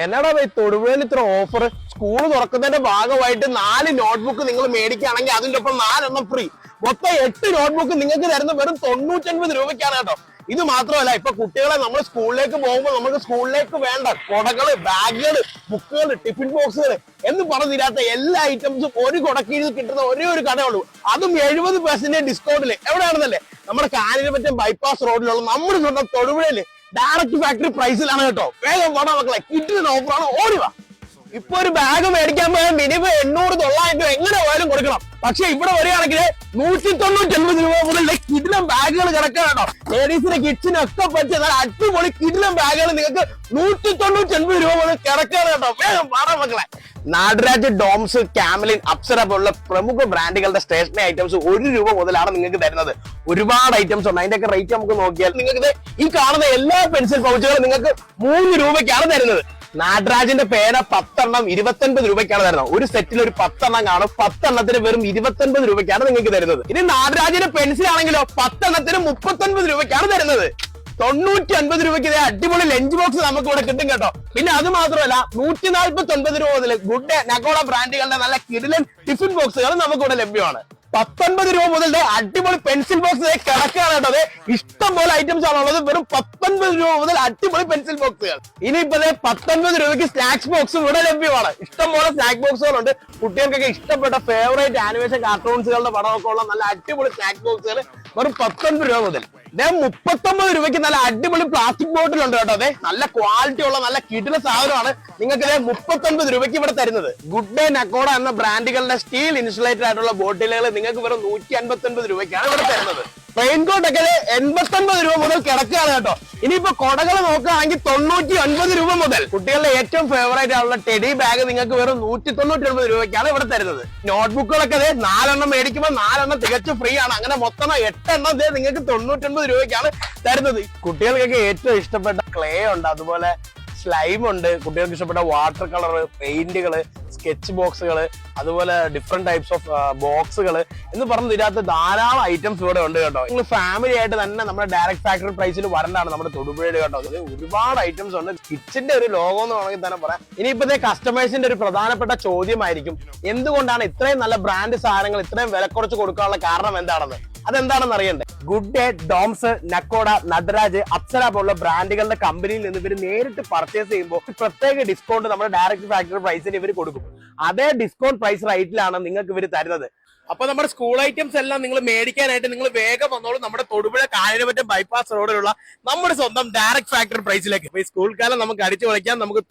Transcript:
എന്നാടാ പോയി തൊടുപുഴയിൽ ഇത്ര ഓഫർ? സ്കൂൾ തുറക്കുന്നതിന്റെ ഭാഗമായിട്ട് 4 നോട്ട്ബുക്ക് നിങ്ങൾ മേടിക്കുകയാണെങ്കിൽ അതിന്റെ ഒപ്പം 4 ഫ്രീ. മൊത്തം 8 നോട്ട്ബുക്ക് നിങ്ങൾക്ക് തരുന്ന വെറും 99 രൂപയ്ക്കാണ് കേട്ടോ. ഇത് മാത്രമല്ല, ഇപ്പൊ കുട്ടികളെ നമ്മൾ സ്കൂളിലേക്ക് പോകുമ്പോൾ നമുക്ക് സ്കൂളിലേക്ക് വേണ്ട കൊടകള്, ബാഗുകള്, ബുക്കുകൾ, ടിഫിൻ ബോക്സുകൾ എന്ന് പറഞ്ഞിരാത്ത എല്ലാ ഐറ്റംസും ഒരു കൊടക്കീഴിൽ കിട്ടുന്ന ഒരേ ഒരു കടയുള്ളൂ. അതും 70% ഡിസ്കൗണ്ടില്. എവിടെയാണെന്നല്ലേ? നമ്മുടെ കാഞ്ഞിരപ്പറ്റം ബൈപ്പാസ് റോഡിലുള്ള നമ്മുടെ സ്വന്തം തൊടുപുഴയില് ഡയറക്റ്റ് ഫാക്ടറി പ്രൈസിലാണ് കേട്ടോ. വേഗം വേണം മക്കളെ, കിട്ടുന്ന ഓഫറാണ്, ഓടിവാ. ഇപ്പൊ ഒരു ബാഗ് മേടിക്കാൻ പോയാൽ മിനിമം 800-900 രൂപ എങ്ങനെ പോയാലും കൊടുക്കണം. പക്ഷെ ഇവിടെ വരികയാണെങ്കിൽ 199 രൂപ മുതൽ കിടിലം ബാഗുകൾ കിടക്കാൻ കേട്ടോ. ലേഡീസിന് കിഡ്സിന് ഒക്കെ പറ്റിയ അടിപൊളി കിടിലം ബാഗുകൾ നിങ്ങൾക്ക് 199 രൂപ മുതൽ കിടക്കാൻ കേട്ടോ. വേഗം വേണം മക്കളെ. നാടരാജ്, ഡോംസ്, കാമലിൻ, അപ്സര പോലുള്ള പ്രമുഖ ബ്രാൻഡുകളുടെ സ്റ്റേഷനറി ഐറ്റംസ് 1 രൂപ മുതലാണ് നിങ്ങൾക്ക് തരുന്നത്. ഒരുപാട് ഐറ്റംസ് ഉണ്ട്. അതിന്റെ ഒക്കെ റേറ്റ് നമുക്ക് നോക്കിയാൽ നിങ്ങൾക്ക് ഈ കാണുന്ന എല്ലാ പെൻസിൽ പൗച്ചുകളും നിങ്ങൾക്ക് 3 രൂപയ്ക്കാണ് തരുന്നത്. നാടരാജിന്റെ പേന 10 എണ്ണം 29 രൂപയ്ക്കാണ് തരുന്നത്. ഒരു സെറ്റിൽ ഒരു 10 എണ്ണം കാണും. 10 എണ്ണത്തിന് വെറും 29 രൂപയ്ക്കാണ് നിങ്ങൾക്ക് തരുന്നത്. ഇനി നാടരാജിന്റെ പെൻസിൽ ആണെങ്കിലോ 10 എണ്ണത്തിന് 39 രൂപയ്ക്കാണ് തരുന്നത്. 950 രൂപയ്ക്ക് അടിപൊളി ലഞ്ച് ബോക്സ് നമുക്ക് ഇവിടെ കിട്ടും കേട്ടോ. പിന്നെ അത് മാത്രമല്ല 149 രൂപ മുതൽ ഗുഡ് നഗോഡ ബ്രാൻഡുകളുടെ നല്ല കിടിലൻ ടിഫിൻ ബോക്സുകൾ നമുക്ക് ഇവിടെ ലഭ്യമാണ്. 19 രൂപ മുതൽ അടിപൊളി പെൻസിൽ ബോക്സ് കിടക്കാണ് കേട്ടോ. ഇഷ്ടം പോലെ ഐറ്റംസ് ആണുള്ളത്. വെറും 19 രൂപ മുതൽ അടിപൊളി പെൻസിൽ ബോക്സുകൾ. ഇനിയിപ്പോ 19 രൂപയ്ക്ക് സ്നാക്സ് ബോക്സും ഇവിടെ ലഭ്യമാണ്. ഇഷ്ടം പോലെ സ്നാക്ക് ബോക്സുകളുണ്ട്. കുട്ടികൾക്കൊക്കെ ഇഷ്ടപ്പെട്ട ഫേവറേറ്റ് ആനിമേഷൻ കാർട്ടൂൺസുകളുടെ പടമൊക്കെ ഉള്ള നല്ല അടിപൊളി സ്നാക്ക് ബോക്സുകൾ വെറും 19 രൂപ മുതൽ. 39 രൂപയ്ക്ക് നല്ല അടിപൊളി പ്ലാസ്റ്റിക് ബോട്ടിൽ ഉണ്ട് കേട്ടോ. അതെ, നല്ല ക്വാളിറ്റി ഉള്ള നല്ല കിടില സാധനമാണ് നിങ്ങൾക്ക് 39 രൂപയ്ക്ക് ഇവിടെ തരുന്നത്. ഗുഡ് ഡേ നക്കോഡ എന്ന ബ്രാൻഡുകളുടെ സ്റ്റീൽ ഇൻസുലേറ്റഡ് ആയിട്ടുള്ള ബോട്ടിലുകൾ നിങ്ങൾക്ക് വെറും 159 രൂപയ്ക്കാണ് ഇവിടെ തരുന്നത്. റെയിൻകോട്ട് ഒക്കെ 89 രൂപ മുതൽ കിടക്കുകയാണ് കേട്ടോ. ഇനിയിപ്പോ കൊടകൾ നോക്കുകയാണെങ്കിൽ 99 രൂപ മുതൽ. കുട്ടികളുടെ ഏറ്റവും ഫേവറേറ്റ് ആയിട്ടുള്ള ടെഡി ബാഗ് നിങ്ങൾക്ക് വെറും 199 രൂപയ്ക്കാണ് ഇവിടെ തരുന്നത്. നോട്ട്ബുക്കുകളൊക്കെ 4 എണ്ണം മേടിക്കുമ്പോൾ 4 എണ്ണം തികച്ചും ഫ്രീ ആണ്. അങ്ങനെ മൊത്തം 8 എണ്ണം നിങ്ങൾക്ക് 99 രൂപയ്ക്കാണ് തരുന്നത്. കുട്ടികൾക്കൊക്കെ ഏറ്റവും ഇഷ്ടപ്പെട്ട ക്ലേ ഉണ്ട്, അതുപോലെ സ്ലൈം ഉണ്ട്, കുട്ടികൾക്ക് ഇഷ്ടപ്പെട്ട വാട്ടർ കളർ, പെയിന്റുകള്, സ്കെച്ച് ബോക്സുകള്, അതുപോലെ ഡിഫറെന്റ് ടൈപ്സ് ഓഫ് ബോക്സുകൾ എന്ന് പറഞ്ഞ് ഇതിനകത്ത് ധാരാളം ഐറ്റംസ് ഇവിടെ ഉണ്ട് കേട്ടോ. നിങ്ങൾ ഫാമിലി ആയിട്ട് തന്നെ നമ്മുടെ ഡയറക്ട് ഫാക്ടറി പ്രൈസിൽ വരേണ്ടതാണ് നമ്മുടെ തൊടുപുഴയിൽ കേട്ടോ. അത് ഒരുപാട് ഐറ്റംസ് ഉണ്ട്. കിച്ചന്റെ ഒരു ലോകം എന്ന് വേണമെങ്കിൽ തന്നെ പറയാം. ഇനിയിപ്പോ കസ്റ്റമേഴ്സിന്റെ ഒരു പ്രധാനപ്പെട്ട ചോദ്യമായിരിക്കും, എന്തുകൊണ്ടാണ് ഇത്രയും നല്ല ബ്രാൻഡ് സാധനങ്ങൾ ഇത്രയും വില കുറച്ച് കൊടുക്കാനുള്ള കാരണം എന്താണെന്ന്. അതെന്താണെന്ന് അറിയണ്ടേ? ഗുഡ് ഡേ, ഡോംസ്, നക്കോഡ, നടരാജ്, അപ്സര പോലുള്ള ബ്രാൻഡുകളുടെ കമ്പനിയിൽ നിന്ന് ഇവർ നേരിട്ട് പർച്ചേസ് ചെയ്യുമ്പോൾ പ്രത്യേക ഡിസ്കൗണ്ട് നമ്മുടെ ഡയറക്ട് ഫാക്ടറി പ്രൈസിന് ഇവർ കൊടുക്കും. അതേ ഡിസ്കൗണ്ട് പ്രൈസ് റേറ്റിലാണ് നിങ്ങൾക്ക് ഇവർ തരുന്നത്. അപ്പൊ നമ്മുടെ സ്കൂൾ ഐറ്റംസ് എല്ലാം നിങ്ങൾ മേടിക്കാനായിട്ട് നിങ്ങൾ വേഗം വന്നോളൂ നമ്മുടെ തൊടുപുഴ കാഞ്ഞിരപ്പറ്റം ബൈപ്പാസ് റോഡിലുള്ള നമ്മുടെ സ്വന്തം ഡയറക്ട് ഫാക്ടറി പ്രൈസിലേക്ക്. ഈ സ്കൂൾ കാലം നമുക്ക് അടിച്ചു പൊളിക്കാം. നമുക്ക്